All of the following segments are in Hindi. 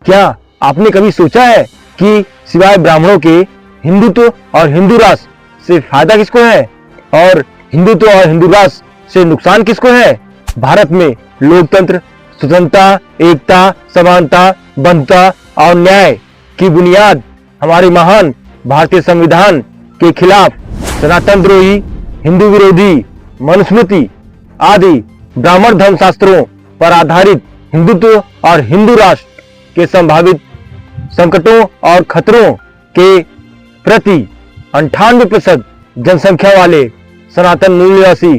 क्या आपने कभी सोचा है कि सिवाय ब्राह्मणों के हिंदुत्व और हिंदू राष्ट्र से फायदा किसको है और हिंदुत्व और हिंदू राष्ट्र से नुकसान किसको है? भारत में लोकतंत्र, स्वतंत्रता, एकता, समानता, बंधुता और न्याय की बुनियाद हमारे महान भारतीय संविधान के खिलाफ सनातन द्रोही, हिंदू विरोधी मनुस्मृति आदि ब्राह्मण धर्मशास्त्रों पर आधारित हिंदुत्व और हिंदू राष्ट्र के संभावित संकटों और खतरों के प्रति 98% जनसंख्या वाले सनातन मूल निवासी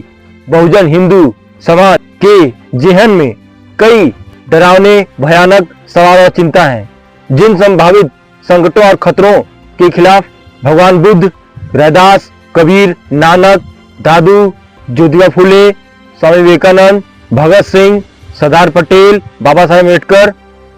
बहुजन हिंदू समाज के जेहन में कई डरावने भयानक सवाल और चिंता हैं। जिन संभावित संकटों और खतरों के खिलाफ भगवान बुद्ध, रैदास, कबीर, नानक, दादू, ज्योतिबा फुले, स्वामी विवेकानंद, भगत सिंह, सरदार पटेल, बाबा साहेब अम्बेडकर,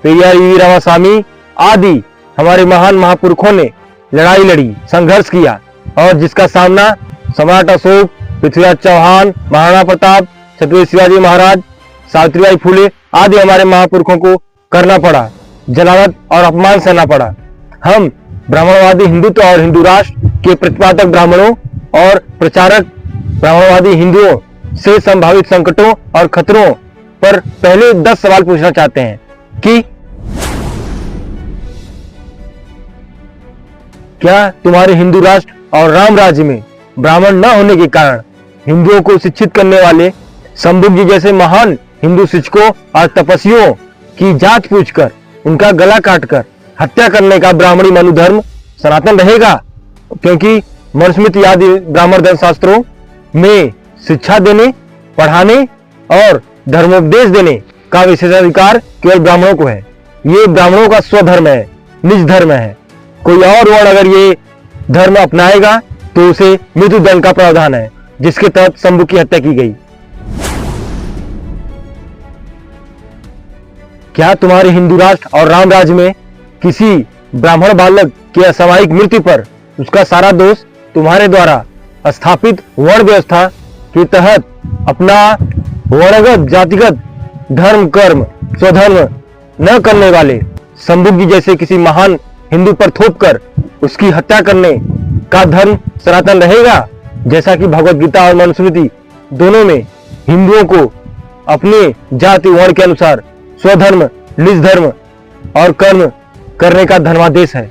पेरियार रामास्वामी आदि हमारे महान महापुरुषों ने लड़ाई लड़ी, संघर्ष किया और जिसका सामना सम्राट अशोक, पृथ्वीराज चौहान, महाराणा प्रताप, छत्रपति शिवाजी महाराज, सावित्रीबाई फुले आदि हमारे महापुरुषों को करना पड़ा, जलावत और अपमान सहना पड़ा। हम ब्राह्मणवादी हिंदुत्व और हिंदू राष्ट्र के प्रतिपादक ब्राह्मणों और प्रचारक ब्राह्मणवादी हिंदुओं से संभावित संकटों और खतरों पर पहले 10 सवाल पूछना चाहते हैं कि क्या तुम्हारे हिंदू राष्ट्र और राम राज्य में ब्राह्मण न होने के कारण हिंदुओं को शिक्षित करने वाले शंभुक जी जैसे महान हिंदू शिक्षकों और तपस्वियों की जांच पूछकर उनका गला काटकर हत्या करने का ब्राह्मणी मनुधर्म सनातन रहेगा? क्योंकि मनुस्मृति आदि ब्राह्मण धर्मशास्त्रों में शिक्षा देने, पढ़ाने और धर्मोपदेश देने का विशेषाधिकार केवल ब्राह्मणों को है। ये ब्राह्मणों का स्वधर्म है, निज धर्म है। कोई और वर्ण अगर ये धर्म अपनाएगा तो उसे मृत्युदंड का प्रावधान है, जिसके तहत शंभु की हत्या की गई। क्या तुम्हारे हिंदू राष्ट्र और राम राज्य में किसी ब्राह्मण बालक की असामयिक मृत्यु पर उसका सारा दोष तुम्हारे द्वारा स्थापित वर्ण व्यवस्था के तहत अपना वर्णगत जातिगत धर्म कर्म स्वधर्म न करने वाले शंभुक जी जैसे किसी महान हिंदू पर थोपकर उसकी हत्या करने का धर्म सनातन रहेगा? जैसा कि भगवत गीता और मनुस्मृति दोनों में हिंदुओं को अपने जाति वर्ण के अनुसार स्वधर्म, निज धर्म और कर्म करने का धर्मादेश है।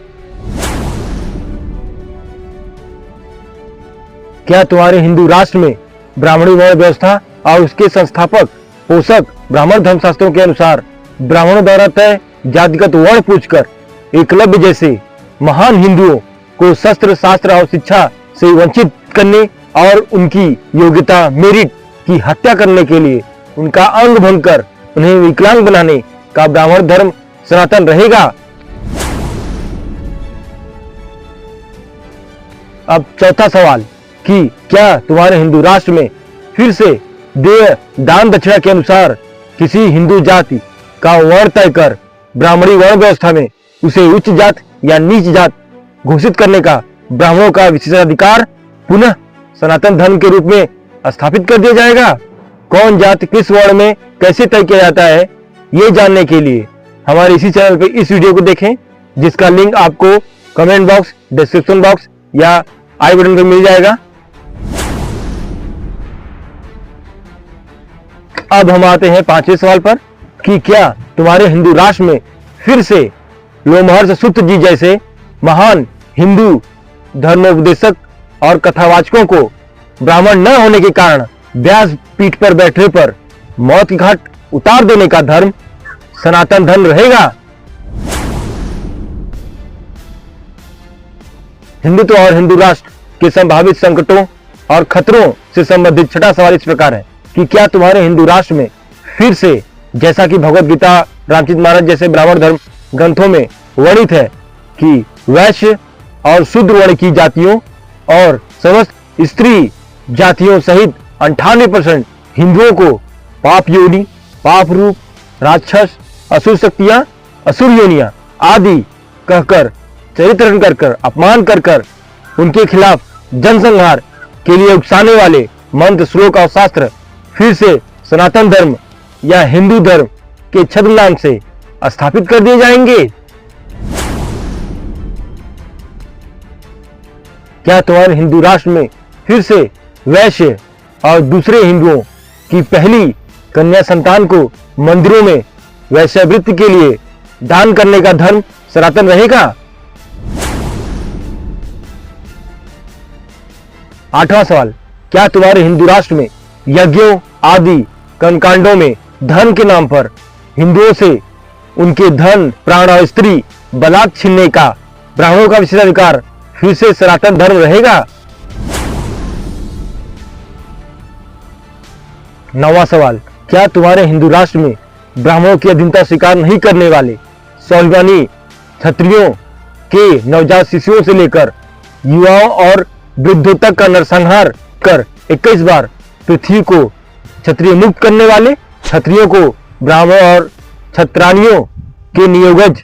क्या तुम्हारे हिंदू राष्ट्र में ब्राह्मणी वर्ण व्यवस्था और उसके संस्थापक पोषक ब्राह्मण धर्मशास्त्रों के अनुसार ब्राह्मणों द्वारा तय जातिगत वर्ण पूछकर एकलव्य जैसे महान हिंदुओं को शस्त्र, शास्त्र और शिक्षा से वंचित करने और उनकी योग्यता, मेरिट की हत्या करने के लिए उनका अंग भंग कर उन्हें विकलांग बनाने का ब्राह्मण धर्म सनातन रहेगा? अब चौथा सवाल कि क्या तुम्हारे हिंदू राष्ट्र में फिर से देय दान दक्षिणा के अनुसार किसी हिंदू जाति का वर्ण तय कर ब्राह्मणी वर्ण व्यवस्था में उसे उच्च जात या नीच जात घोषित करने का ब्राह्मणों का विशेषाधिकार पुनः सनातन धर्म के रूप में स्थापित कर दिया जाएगा? कौन जाति किस वर्ण में कैसे तय किया जाता है, ये जानने के लिए हमारे इसी चैनल पे इस वीडियो को देखें, जिसका लिंक आपको कमेंट बॉक्स, डिस्क्रिप्शन बॉक्स या आई बटन पर मिल जाएगा। अब हम आते हैं 5वें सवाल पर कि क्या तुम्हारे हिंदू राष्ट्र में फिर से लोमहर्षि सूत जी जैसे महान हिंदू धर्मोपदेशक और कथावाचकों को ब्राह्मण न होने के कारण व्यास पीठ पर बैठने पर मौत की घाट उतार देने का धर्म सनातन धर्म रहेगा? हिंदुत्व और हिंदू राष्ट्र के संभावित संकटों और खतरों से संबंधित छठा सवाल इस प्रकार है कि क्या तुम्हारे हिंदू राष्ट्र में फिर से, जैसा कि भगवत गीता, रामचरित मानस जैसे ब्राह्मण धर्म ग्रंथों में वर्णित है कि वैश्य और शूद्र वर्ण की जातियों और समस्त स्त्री जातियों सहित 98% हिंदुओं को पाप योनि, पाप रूप, राक्षस, असुर शक्तियां, असुर योनियां आदि कहकर चरित्रहरण कर अपमान कर उनके खिलाफ जनसंहार के लिए उकसाने वाले मंत्र, श्लोक और शास्त्र फिर से सनातन धर्म या हिंदू धर्म के छद्म नाम से स्थापित कर दिए जाएंगे? क्या तुम्हारे हिंदू राष्ट्र में फिर से वैश्य और दूसरे हिंदुओं की पहली कन्या संतान को मंदिरों में वैश्यावृत्ति के लिए दान करने का धर्म सनातन रहेगा? 8वां सवाल, क्या तुम्हारे हिंदू राष्ट्र में यज्ञों आदि कर्मकांडों में धर्म के नाम पर हिंदुओं से उनके धन, प्राण और स्त्री बलात् छीनने का ब्राह्मणों का विशेषाधिकार फिर से सनातन धर्म रहेगा? 9वां सवाल, क्या तुम्हारे हिंदू राष्ट्र में ब्राह्मणों की अधीनता स्वीकार नहीं करने वाले स्वाभिमानी क्षत्रियों के नवजात शिशुओं से लेकर युवाओं और वृद्धों तक का नरसंहार कर 21 बार पृथ्वी को क्षत्रिय मुक्त करने वाले, क्षत्रियों को ब्राह्मण और क्षत्रानियों के नियोगज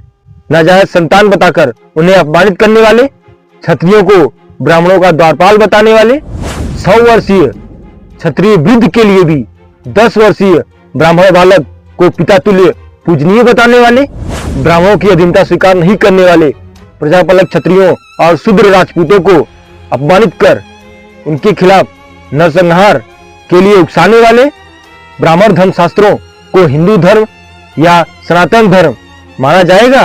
नाजायज संतान बताकर उन्हें अपमानित करने वाले, क्षत्रियों को ब्राह्मणों का द्वारपाल बताने वाले, 100 वर्षीय क्षत्रिय वृद्ध के लिए भी 10 वर्षीय ब्राह्मण बालक को पिता तुल्य पूजनीय बताने वाले, ब्राह्मणों की अधीनता स्वीकार नहीं करने वाले प्रजापालक क्षत्रियों और शूद्र राजपूतों को अपमानित कर उनके खिलाफ नरसंहार के लिए उकसाने वाले, ब्राह्मण धर्मशास्त्रों को हिंदू धर्म या सनातन धर्म माना जाएगा?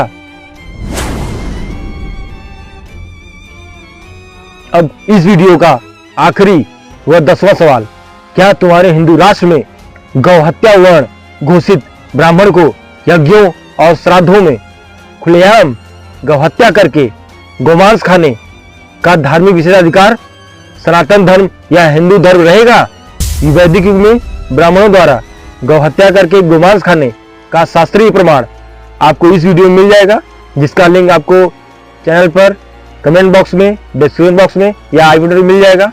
अब इस वीडियो का आखिरी व 10वां सवाल, क्या तुम्हारे हिंदू राष्ट्र में गौहत्या वर्ण घोषित ब्राह्मण को यज्ञों और श्राद्धों में खुलेआम गौहत्या करके गोमांस खाने का धार्मिक विशेषाधिकार सनातन धर्म या हिंदू धर्म रहेगा? वैदिक युग में ब्राह्मणों द्वारा गौहत्या करके गोमांस खाने का शास्त्रीय प्रमाण आपको इस वीडियो में मिल जाएगा, जिसका लिंक आपको चैनल पर कमेंट बॉक्स में, डिस्क्रिप्शन बॉक्स में या आई बटन में मिल जाएगा।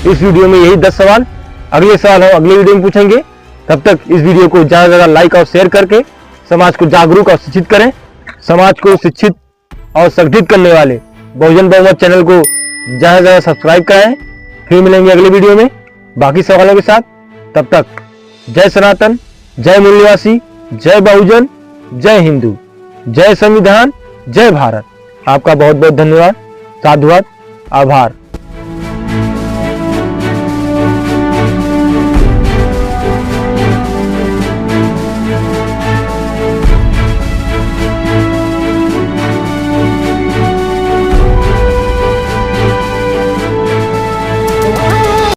इस वीडियो में यही 10 सवाल, अगले सवाल हम अगले वीडियो में पूछेंगे। तब तक इस वीडियो को ज्यादा से ज्यादा लाइक और शेयर करके समाज को जागरूक और शिक्षित करें। समाज को शिक्षित और संगठित करने वाले बहुजन बहुमत चैनल को ज्यादा से ज्यादा सब्सक्राइब कराएं। फिर मिलेंगे अगले वीडियो में बाकी सवालों के साथ। तब तक जय सनातन, जय मूल निवासी, जय बहुजन, जय हिंदू, जय संविधान, जय भारत। आपका बहुत बहुत धन्यवाद, साधुवाद, आभार।